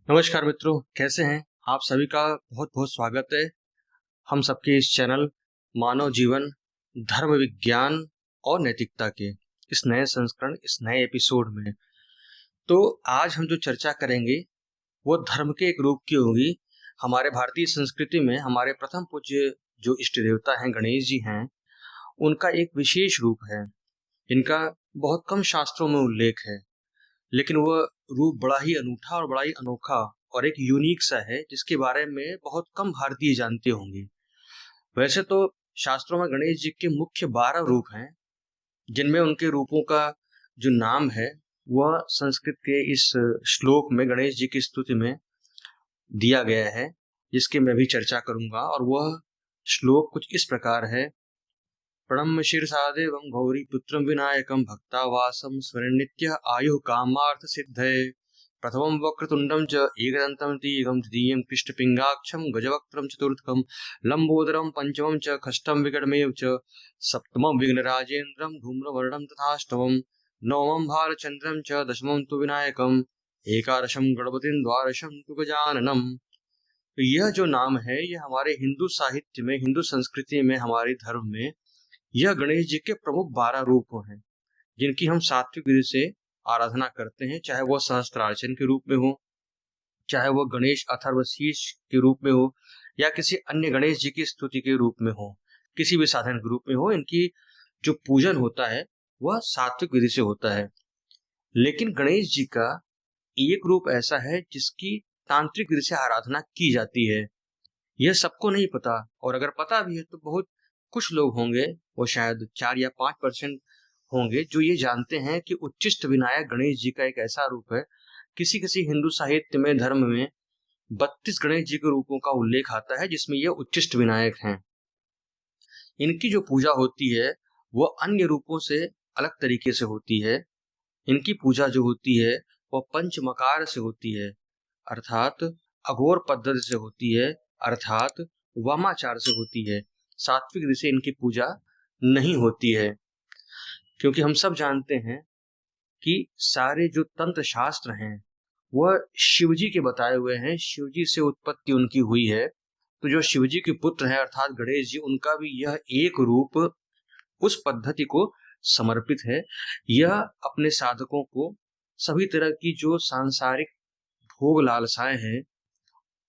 नमस्कार मित्रों, कैसे हैं आप सभी का बहुत बहुत स्वागत है हम सबके इस चैनल मानव जीवन, धर्म विज्ञान और नैतिकता के इस नए संस्करण, इस नए एपिसोड में। तो आज हम जो चर्चा करेंगे वो धर्म के एक रूप की होगी। हमारे भारतीय संस्कृति में हमारे प्रथम पूज्य जो इष्ट देवता हैं, गणेश जी हैं, उनका एक विशेष रूप है। इनका बहुत कम शास्त्रों में उल्लेख है, लेकिन वह रूप बड़ा ही अनूठा और बड़ा ही अनोखा और एक यूनिक सा है, जिसके बारे में बहुत कम भारतीय जानते होंगे। वैसे तो शास्त्रों में गणेश जी के मुख्य 12 रूप हैं, जिनमें उनके रूपों का जो नाम है वह संस्कृत के इस श्लोक में गणेश जी की स्तुति में दिया गया है, जिसकी मैं भी चर्चा करूंगा। और वह श्लोक कुछ इस प्रकार है। प्रणम्य शीर्षादेवं गौरी पुत्रं विनायकं भक्तावासं स्मरन्नित्य आयुः कामार्थ सिद्धये। प्रथमं वक्रतुण्डं च एकदन्तं तीघं, द्वितीयं कृष्णपिङ्गाक्षं गजवक्त्रं चतुर्थकं लम्बोदरं, पंचमं च खष्टं विकटमेव च, सप्तमं विघ्नराजेन्द्रं धूम्रवर्णं तथाष्टमं, नवमं भालचन्द्रं च, दशमं तु विनायकम्, एकादशं गणपतिं, द्वादशं तु गजाननम्। तो यह जो नाम है यह हमारे हिंदू साहित्य में, हिंदू संस्कृति में, हमारे धर्म में यह गणेश जी के प्रमुख 12 रूप हैं, जिनकी हम सात्विक विधि से आराधना करते हैं। चाहे वह सहस्त्रार्चन के रूप में हो, चाहे वह गणेश अथर्वशीष के रूप में हो, या किसी अन्य गणेश जी की स्तुति के रूप में हो, किसी भी साधन के रूप में हो, इनकी जो पूजन होता है वह सात्विक विधि से होता है। लेकिन गणेश जी का एक रूप ऐसा है जिसकी तांत्रिक विधि से आराधना की जाती है। यह सबको नहीं पता, और अगर पता भी है तो बहुत कुछ लोग होंगे, वो शायद 4 या 5% होंगे, जो ये जानते हैं कि उच्चिष्ट विनायक गणेश जी का एक ऐसा रूप है। किसी किसी हिंदू साहित्य में, धर्म में 32 गणेश जी के रूपों का उल्लेख आता है, जिसमें ये उच्चिष्ट विनायक हैं। इनकी जो पूजा होती है वो अन्य रूपों से अलग तरीके से होती है। इनकी पूजा जो होती है वह पंचमकार से होती है, अर्थात अघोर पद्धति से होती है, अर्थात वामाचार से होती है। सात्विक विधि से इनकी पूजा नहीं होती है, क्योंकि हम सब जानते हैं कि सारे जो तंत्र शास्त्र हैं वह शिवजी के बताए हुए हैं। शिवजी से उत्पत्ति उनकी हुई है, तो जो शिवजी के पुत्र हैं अर्थात गणेश जी, उनका भी यह एक रूप उस पद्धति को समर्पित है। यह अपने साधकों को सभी तरह की जो सांसारिक भोग लालसाएं हैं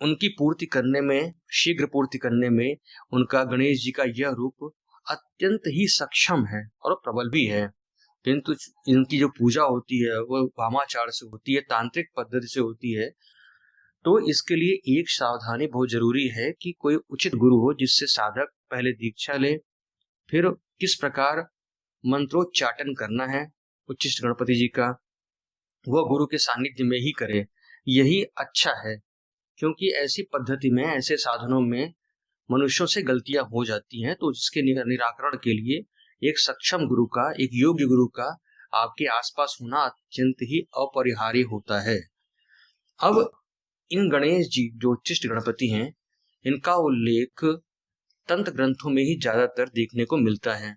उनकी पूर्ति करने में, शीघ्र पूर्ति करने में उनका गणेश जी का यह रूप अत्यंत ही सक्षम है और प्रबल भी है। किंतु इनकी जो पूजा होती है वह वामाचार से होती है, तांत्रिक पद्धति से होती है। तो इसके लिए एक सावधानी बहुत जरूरी है कि कोई उचित गुरु हो, जिससे साधक पहले दीक्षा ले, फिर किस प्रकार मंत्रोच्चाटन करना है उच्चिष्ट गणपति जी का वह गुरु के सानिध्य में ही करे, यही अच्छा है। क्योंकि ऐसी पद्धति में, ऐसे साधनों में मनुष्यों से गलतियां हो जाती हैं, तो जिसके निराकरण के लिए एक सक्षम गुरु का, एक योग्य गुरु का आपके आसपास होना अत्यंत ही अपरिहार्य होता है। अब इन गणेश जी जो उच्चिष्ट गणपति हैं, इनका उल्लेख तंत्र ग्रंथों में ही ज्यादातर देखने को मिलता है,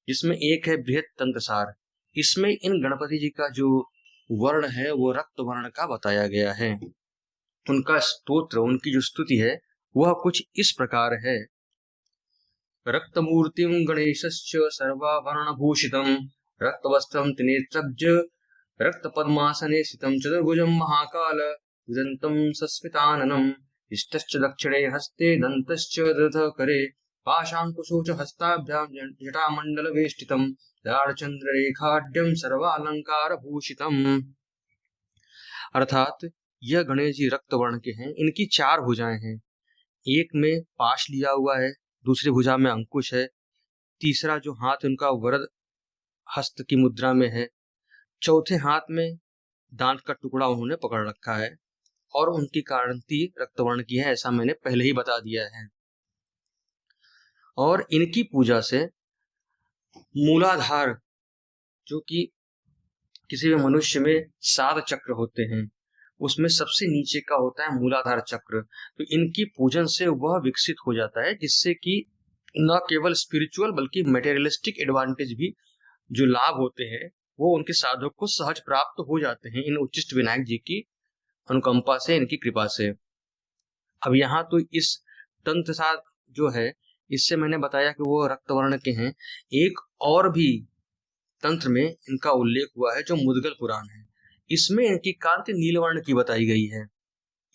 जिसमें एक है बृहत तंत्र सार। इसमें इन गणपति जी का जो वर्ण है वो रक्त वर्ण का बताया गया है। उनका स्तोत्र, उनकी जो स्तुति है वह कुछ इस प्रकार है। रक्तमूर्तिं गणेशस्य सर्वाभरणभूषितं, रक्तवस्त्रं त्रिनेत्रब्ज रक्तपद्मासने स्थितं, चतुर्भुजं महाकाल दन्तं सस्मिताननम्, इष्टश्च दक्षिणे हस्ते दन्तश्च दधकरे, पाशाङ्कुशौ च हस्ताभ्यां जटामण्डलवेष्टितं, लाडचन्द्ररेखाढ्यं सर्वालंकारभूषितम्। अर्थात यह गणेश जी रक्त वर्ण के हैं। इनकी 4 भुजाएं हैं। एक में पाश लिया हुआ है, दूसरी भुजा में अंकुश है, तीसरा जो हाथ उनका वरद हस्त की मुद्रा में है, चौथे हाथ में दांत का टुकड़ा उन्होंने पकड़ रखा है, और उनकी कांति रक्तवर्ण की है, ऐसा मैंने पहले ही बता दिया है। और इनकी पूजा से मूलाधार, जो कि किसी भी मनुष्य में 7 चक्र होते हैं, उसमें सबसे नीचे का होता है मूलाधार चक्र। तो इनकी पूजन से वह विकसित हो जाता है, जिससे कि न केवल स्पिरिचुअल बल्कि मटेरियलिस्टिक एडवांटेज भी जो लाभ होते हैं वो उनके साधक को सहज प्राप्त हो जाते हैं इन उच्चिष्ट विनायक जी की अनुकंपा से, इनकी कृपा से। अब यहाँ तो इस तंत्र साथ जो है, इससे मैंने बताया कि वो रक्त वर्ण के हैं। एक और भी तंत्र में इनका उल्लेख हुआ है जो मुद्गल पुराण है। इसमें इनकी कांति नीलवर्ण की बताई गई है।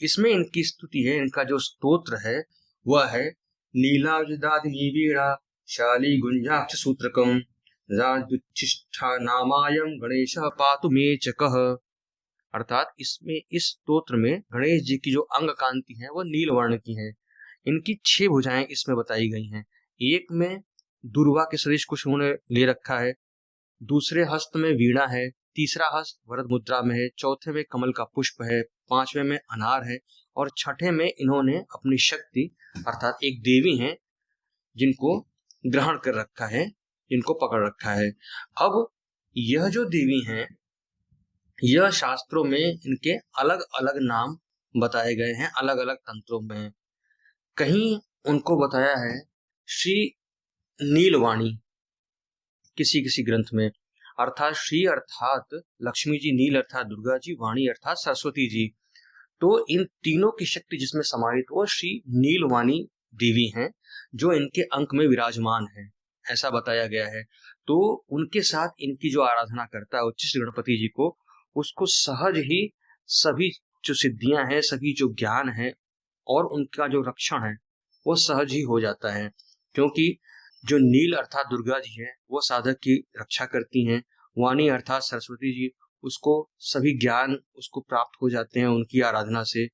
इसमें इनकी स्तुति है, इनका जो स्तोत्र है वह है नीलाजुदादिनी वीणा शाली गुंजाक्ष सूत्रकम राजुच्छिष्ठा नामायम गणेश पातु मे चकः। अर्थात इसमें, इस स्तोत्र में गणेश जी की जो अंग कांति है वह नील वर्ण की है। इनकी 6 भुजाएं इसमें बताई गई हैं। एक में दुर्वा के सदृश कुछ उन्होंने ले रखा है, दूसरे हस्त में वीणा है, तीसरा हस्त वरद मुद्रा में है, चौथे में कमल का पुष्प है, पांचवें में अनार है, और छठे में इन्होंने अपनी शक्ति अर्थात एक देवी हैं जिनको ग्रहण कर रखा है, जिनको पकड़ रखा है। अब यह जो देवी हैं, यह शास्त्रों में इनके अलग अलग नाम बताए गए हैं, अलग अलग तंत्रों में। कहीं उनको बताया है श्री नीलवाणी किसी किसी ग्रंथ में, अर्थात श्री अर्थात लक्ष्मी जी, नील अर्थात दुर्गा जी, वाणी अर्थात सरस्वती जी। तो इन तीनों की शक्ति जिसमें समाहित वो श्री नीलवाणी देवी हैं जो इनके अंक में विराजमान है, ऐसा बताया गया है। तो उनके साथ इनकी जो आराधना करता है उच्चिष्ट गणपति जी को, उसको सहज ही सभी जो सिद्धियां हैं, सभी जो ज्ञान है और उनका जो रक्षण है वो सहज ही हो जाता है। क्योंकि जो नील अर्थात दुर्गा जी है वो साधक की रक्षा करती हैं, वाणी अर्थात सरस्वती जी, उसको सभी ज्ञान उसको प्राप्त हो जाते हैं उनकी आराधना से,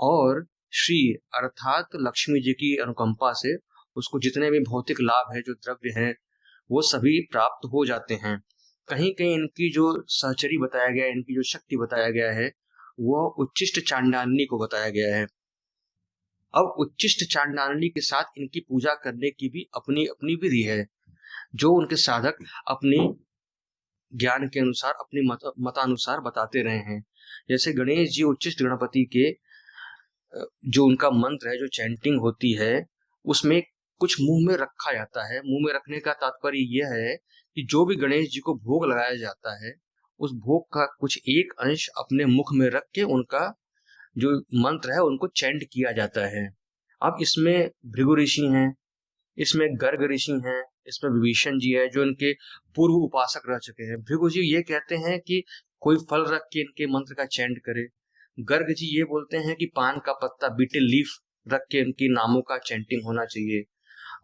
और श्री अर्थात लक्ष्मी जी की अनुकंपा से उसको जितने भी भौतिक लाभ है, जो द्रव्य हैं, वो सभी प्राप्त हो जाते हैं। कहीं कहीं इनकी जो सहचरी बताया गया है, इनकी जो शक्ति बताया गया है, वो उच्चिष्ट चांडालिनी को बताया गया है। अब उच्चिष्ट चांडालिनी के साथ इनकी पूजा करने की भी अपनी अपनी विधि है, जो उनके साधक अपने ज्ञान के अनुसार, अपने मतानुसार बताते रहे हैं। जैसे गणेश जी उच्चिष्ट गणपति के जो उनका मंत्र है, जो चैंटिंग होती है, उसमें कुछ मुंह में रखा जाता है। मुंह में रखने का तात्पर्य यह है कि जो भी गणेश जी को भोग लगाया जाता है, उस भोग का कुछ एक अंश अपने मुख में रख के उनका जो मंत्र है उनको चैंट किया जाता है। अब इसमें भृगु ऋषि हैं, इसमें गर्ग ऋषि हैं, इसमें विभीषण जी है जो इनके पूर्व उपासक रह चुके हैं। भृगु जी ये कहते हैं कि कोई फल रख के इनके मंत्र का चैंट करे। गर्ग जी ये बोलते हैं कि पान का पत्ता, बीटे लीफ रख के इनके नामों का चैंटिंग होना चाहिए।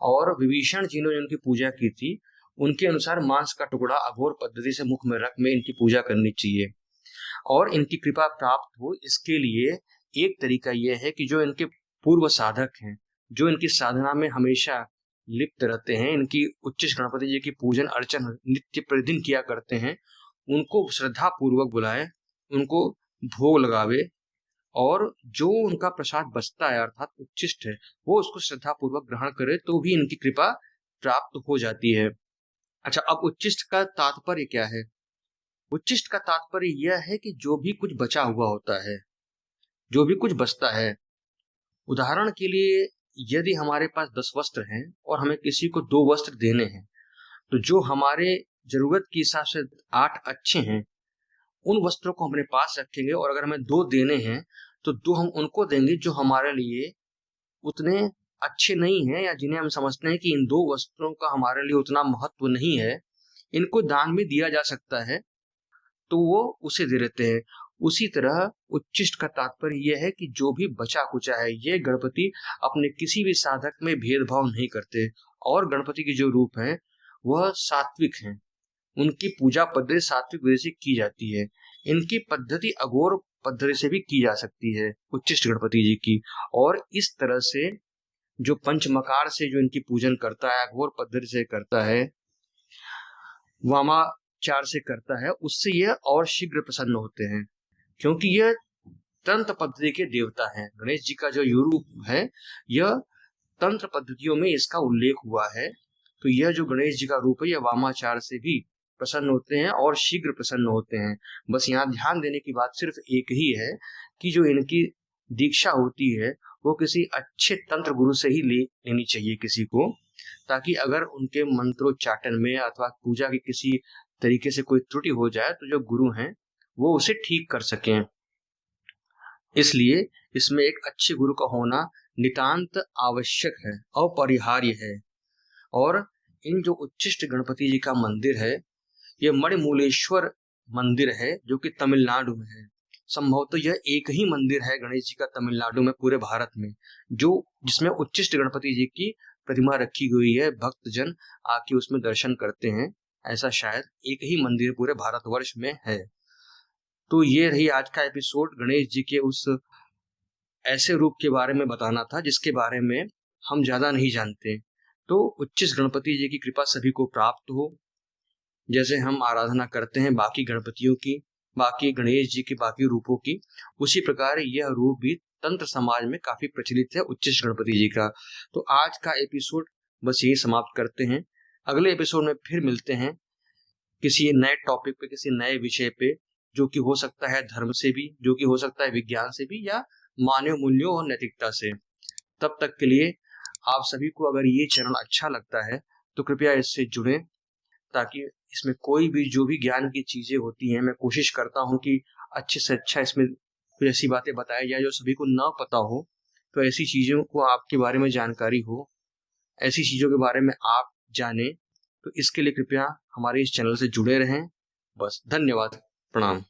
और विभीषण जी ने इनकी पूजा की थी, उनके अनुसार मांस का टुकड़ा अघोर पद्धति से मुख में रख में इनकी पूजा करनी चाहिए। और इनकी कृपा प्राप्त हो इसके लिए एक तरीका यह है कि जो इनके पूर्व साधक हैं, जो इनकी साधना में हमेशा लिप्त रहते हैं, इनकी उच्चिष्ट गणपति जी की पूजन अर्चन नित्य प्रतिदिन किया करते हैं, उनको श्रद्धा पूर्वक बुलाए, उनको भोग लगावे, और जो उनका प्रसाद बचता है अर्थात उच्चिष्ट है, वो उसको श्रद्धा पूर्वक ग्रहण करे तो भी इनकी कृपा प्राप्त हो जाती है। अच्छा, अब उच्चिष्ट का तात्पर्य क्या है? उच्चिष्ट का तात्पर्य यह है कि जो भी कुछ बचा हुआ होता है, जो भी कुछ बचता है, उदाहरण के लिए यदि हमारे पास 10 वस्त्र हैं और हमें किसी को 2 वस्त्र देने हैं, तो जो हमारे जरूरत के हिसाब से 8 अच्छे हैं, उन वस्त्रों को अपने पास रखेंगे, और अगर हमें 2 देने हैं तो 2 हम उनको देंगे जो हमारे लिए उतने अच्छे नहीं है, या जिन्हें हम समझते हैं कि इन 2 वस्त्रों का हमारे लिए उतना महत्व नहीं है, इनको दान में दिया जा सकता है, तो वो उसे दे देते हैं। उसी तरह उच्चिष्ट का तात्पर्य यह है कि जो भी बचा कुचा है, ये गणपति अपने किसी भी साधक में भेदभाव नहीं करते, और गणपति के जो रूप है वह सात्विक हैं। उनकी पूजा पद्धति सात्विक विधि से की जाती है। इनकी पद्धति अघोर पद्धति से भी की जा सकती है उच्चिष्ट गणपति जी की। और इस तरह से जो पंचमकार से जो इनकी पूजन करता है, अघोर पद्धति से करता है, वामाचार से करता है, उससे यह और शीघ्र प्रसन्न होते हैं, क्योंकि यह तंत्र पद्धति के देवता हैं। गणेश जी का जो रूप है, यह तंत्र पद्धतियों में इसका उल्लेख हुआ है। तो यह जो गणेश जी का रूप है, यह वामाचार से भी प्रसन्न होते हैं और शीघ्र प्रसन्न होते हैं। बस यहाँ ध्यान देने की बात सिर्फ एक ही है कि जो इनकी दीक्षा होती है वो किसी अच्छे तंत्र गुरु से ही लेनी चाहिए किसी को, ताकि अगर उनके मंत्रोच्चाटन में अथवा पूजा की किसी तरीके से कोई त्रुटि हो जाए तो जो गुरु हैं वो उसे ठीक कर सकें। इसलिए इसमें एक अच्छे गुरु का होना नितांत आवश्यक है, अपरिहार्य है। और इन जो उच्चिष्ट गणपति जी का मंदिर है, ये मणिमूलेश्वर मंदिर है जो कि तमिलनाडु में है। संभवतः यह एक ही मंदिर है गणेश जी का तमिलनाडु में पूरे भारत में जो जिसमें उच्चिष्ट गणपति जी की प्रतिमा रखी हुई है, भक्तजन आके उसमें दर्शन करते हैं। ऐसा शायद एक ही मंदिर पूरे भारतवर्ष में है। तो ये रही आज का एपिसोड, गणेश जी के उस ऐसे रूप के बारे में बताना था जिसके बारे में हम ज्यादा नहीं जानते। तो उच्चिष्ट गणपति जी की कृपा सभी को प्राप्त हो। जैसे हम आराधना करते हैं बाकी गणपतियों की, बाकी गणेश जी के बाकी रूपों की, उसी प्रकार यह रूप भी तंत्र समाज में काफी प्रचलित है उच्चिष्ट गणपति जी का। तो आज का एपिसोड बस यही समाप्त करते हैं। अगले एपिसोड में फिर मिलते हैं किसी नए टॉपिक पे, किसी नए विषय पे, जो कि हो सकता है धर्म से भी, जो कि हो सकता है विज्ञान से भी, या मानव मूल्यों और नैतिकता से। तब तक के लिए आप सभी को अगर ये चैनल अच्छा लगता है तो कृपया इससे जुड़ें, ताकि इसमें कोई भी जो भी ज्ञान की चीजें होती हैं, मैं कोशिश करता हूँ कि अच्छे से अच्छा इसमें कोई ऐसी बातें बताई जाए जो सभी को ना पता हो। तो ऐसी चीजों को आपके बारे में जानकारी हो, ऐसी चीजों के बारे में आप जानें, तो इसके लिए कृपया हमारे इस चैनल से जुड़े रहें। बस, धन्यवाद, प्रणाम।